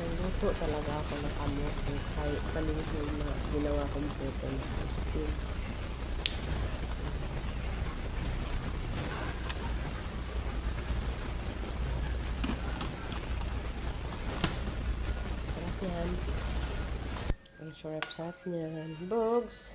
Luto talaga ako ng kamote. Kahit balinghoy na ginawa kong puto na steam. Sarap yan. Ang sarap-sarap niyan. Bugs!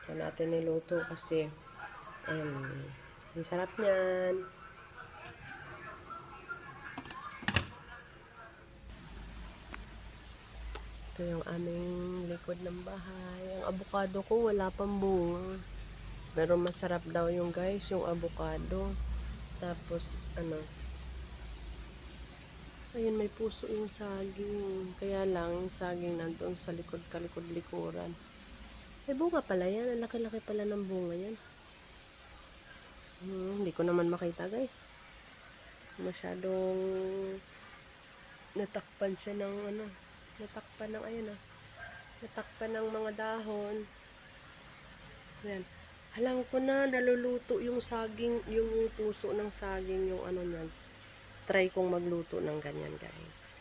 Ito natin niluto kasi ang sarap niyan. Ito yung aming likod ng bahay. Ang avocado ko wala pang bunga. Pero masarap daw yung guys, yung avocado. Tapos ayun, may puso yung saging. Kaya lang, yung saging nandun sa likod, kalikod-likuran. May bunga pala yan. Ang laki-laki pala ng bunga yan. Hindi ko naman makita guys. Masyadong natakpan siya ng natakpan ng natakpan ng mga dahon. Ayan. Alam ko na, naluluto yung saging, yung puso ng saging, yung niyan. Try kong magluto ng ganyan guys.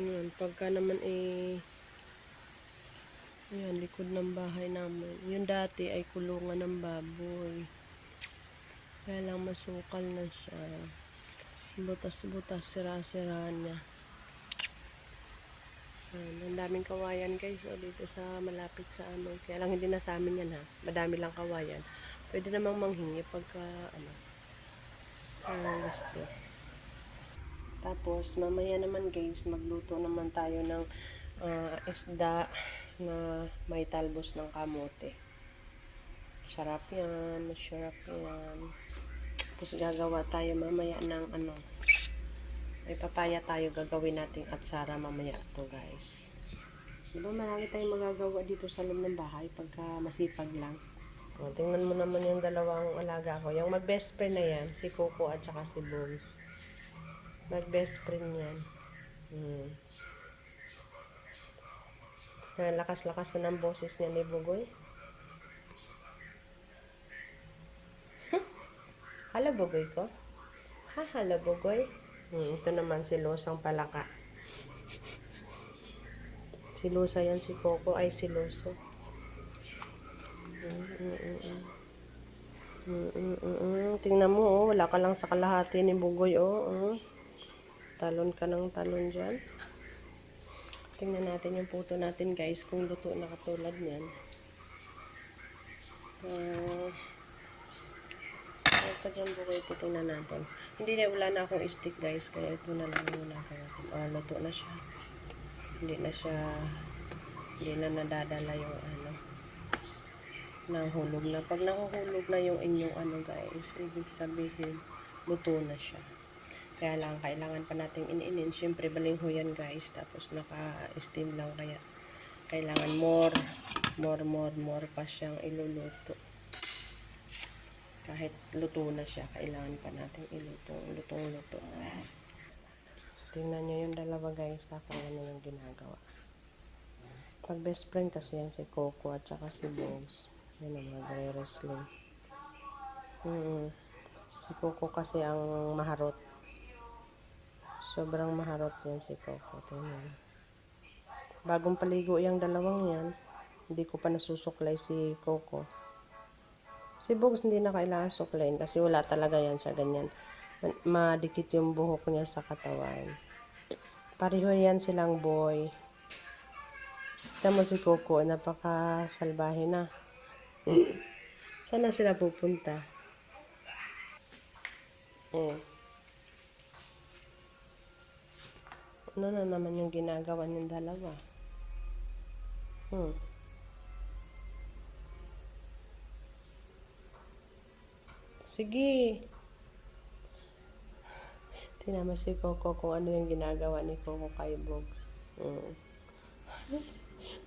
Ayan, pagka naman ayan, likod ng bahay namin. Yung dati ay kulungan ng baboy. Kaya lang masukal na siya. Butas-butas, sira-sira niya. Ayan, ang daming kawayan guys, dito sa malapit sa Kaya lang hindi na sa amin yan ha. Madami lang kawayan. Pwede namang manghingi pagka gusto. Tapos, mamaya naman guys, magluto naman tayo ng isda na may talbos ng kamote. Sarap yan, masarap yan. Tapos, gagawa tayo mamaya ng may papaya tayo gagawin nating atsara mamaya to guys. Diba marami tayong magagawa dito sa loob ng bahay pagka masipag lang. Tingnan mo naman yung dalawang alaga ko. Yung mag-best friend na yan, si Coco at saka si Bones. Mag-best friend yan. Lakas-lakas na ng boses niya ni Bugoy. Hala Bugoy ko. Hala Bugoy. Ito naman si Losang Palaka. Si Losa yan, si Coco ay si Loso. Tingnan mo, wala ka lang sa kalahati ni Bugoy, Talon ka ng talon dyan. Tingnan natin yung puto natin, guys, kung luto na katulad niyan. Pa dyan Bugoy, titingnan natin. Hindi na, wala na akong stick, guys, kaya ito na lang muna. Luto na siya. Hindi na nadadala yung nahulog na. Pag nahuhulog na yung inyong guys, ibig sabihin, luto na siya. Kaya lang, kailangan pa nating iniinin. Siyempre, balinghoy yan guys. Tapos, naka-steam lang. Kaya, kailangan more pa siyang iluluto. Kahit luto na siya, kailangan pa nating iluto. Luto. Tingnan nyo yung dalawa guys. Tapos, ano yung ginagawa. Pag best friend kasi yan si Coco at saka si Bones. Yan ang magre-wrestling. Si Coco kasi ang maharot. Sobrang maharot yan si Coco. Tingnan. Bagong paligo yung dalawang yan. Hindi ko pa nasusuklay si Coco. Si Bugs hindi na kailangan suklayin kasi wala talaga yan siya ganyan. Madikit yung buhok niya sa katawan. Pareho yan silang boy. Tama si Coco, napaka-salbahe na. Saan na sila pupunta? Ano na naman yung ginagawa niyong dalawa? Sige. Tinama si Coco kung ano yung ginagawa ni Coco kay Bugs.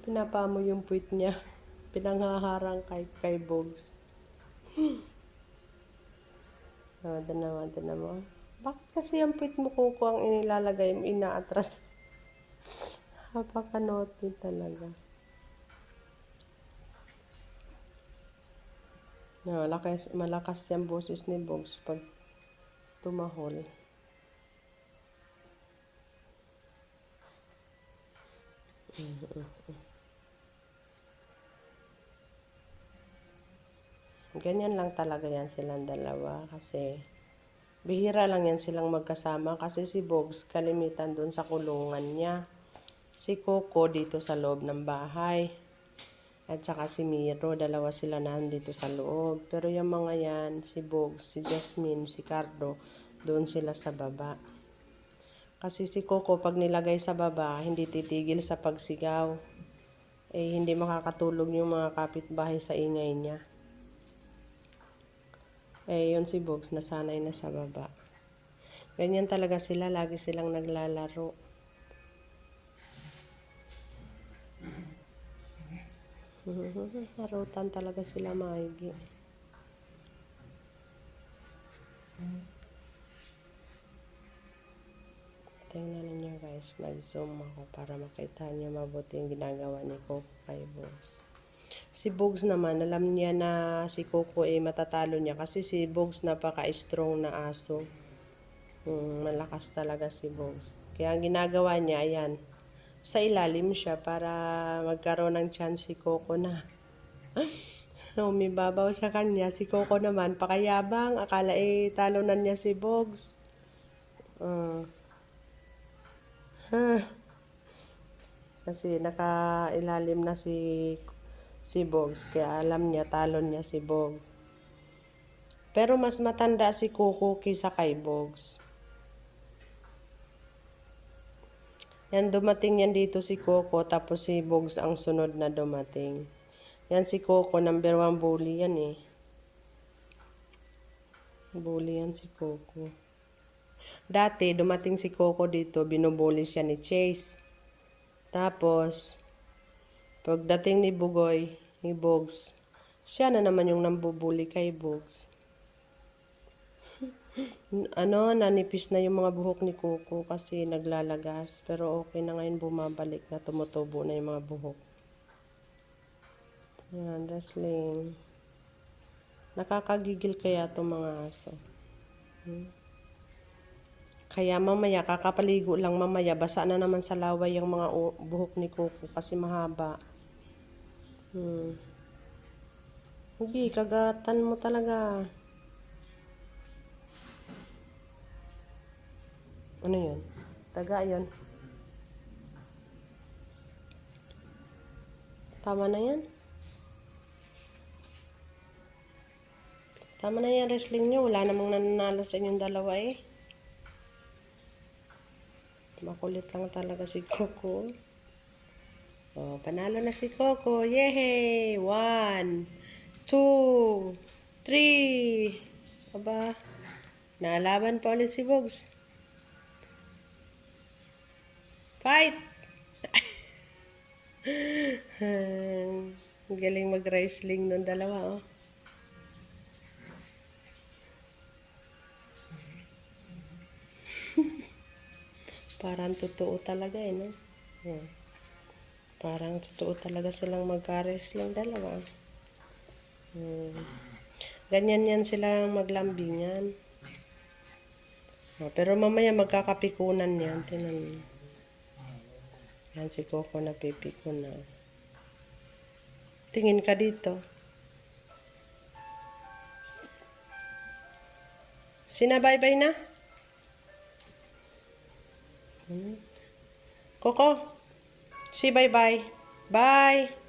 Pinapamo yung puwit niya. Pinanghaharang kay Bugs. Dana mo. Bakit kasi ang puwit mo, Coco, ang inilalagay mo, inaatras? Napaka-naughty talaga. Malakas yung boses ni Bogs pag tumahol. Ganyan lang talaga yan silang dalawa kasi bihira lang yan silang magkasama kasi si Bogs kalimitan dun sa kulungan niya. Si Coco dito sa loob ng bahay. At saka si Miro, dalawa sila nandito sa loob. Pero yung mga yan, si Bogs, si Jasmine, si Cardo, doon sila sa baba. Kasi si Coco pag nilagay sa baba, hindi titigil sa pagsigaw. Hindi makakatulog yung mga kapitbahay sa ingay niya. Yun si Bogs, nasanay na sa baba. Ganyan talaga sila, lagi silang naglalaro. Harutan talaga sila maigi. Tingnan ninyo guys, nag-zoom ako para makita niyo mabuti yung ginagawa ni Coco kay Bogs. Si Bogs naman, alam niya na si Coco matatalo niya kasi si Bogs napaka-strong na aso. Malakas talaga si Bogs. Kaya ang ginagawa niya, ayan, sa ilalim siya para magkaroon ng chance si Coco na umibabaw sa kanya. Si Coco naman, pakayabang, akala talunan niya si Bogs. Kasi nakailalim na si Bogs, kaya alam niya, talon niya si Bogs. Pero mas matanda si Coco kaysa kay Bogs. Yan, dumating yan dito si Coco, tapos si Bogs ang sunod na dumating. Yan si Coco, number 1 bully yan eh. Bully yan si Coco. Dati, dumating si Coco dito, binubully siya ni Chase. Tapos, pagdating ni Bogs, siya na naman yung nambubuli kay Bogs. Nanipis na yung mga buhok ni Coco kasi naglalagas. Pero okay na ngayon, bumabalik na, tumutubo na yung mga buhok. Ayan, wrestling. Nakakagigil kaya itong mga aso. Kaya mamaya, kakapaligo lang mamaya, basa na naman sa laway yung mga buhok ni Coco kasi mahaba. Hindi, kagatan mo talaga. Ano yun? Taga yun. Tama na yan. Tama na yan, wrestling nyo. Wala namang nananalo sa inyong dalawa eh. Makulit lang talaga si Coco. Panalo na si Coco. Yehey! 1, 2, 3. Aba, nalaban pa ulit si Bogs. Fight! Galing mag-wrestling nung dalawa, oh. Parang totoo talaga eh, no? Parang totoo talaga silang magka-wrestling dalawa. Ganyan yan silang maglambingan. Pero mamaya magkakapikunan yan. Tinan. Yan si Coco napipiko na. Tingin ka dito. Sinabaybay na? Coco, si bye-bye. Bye!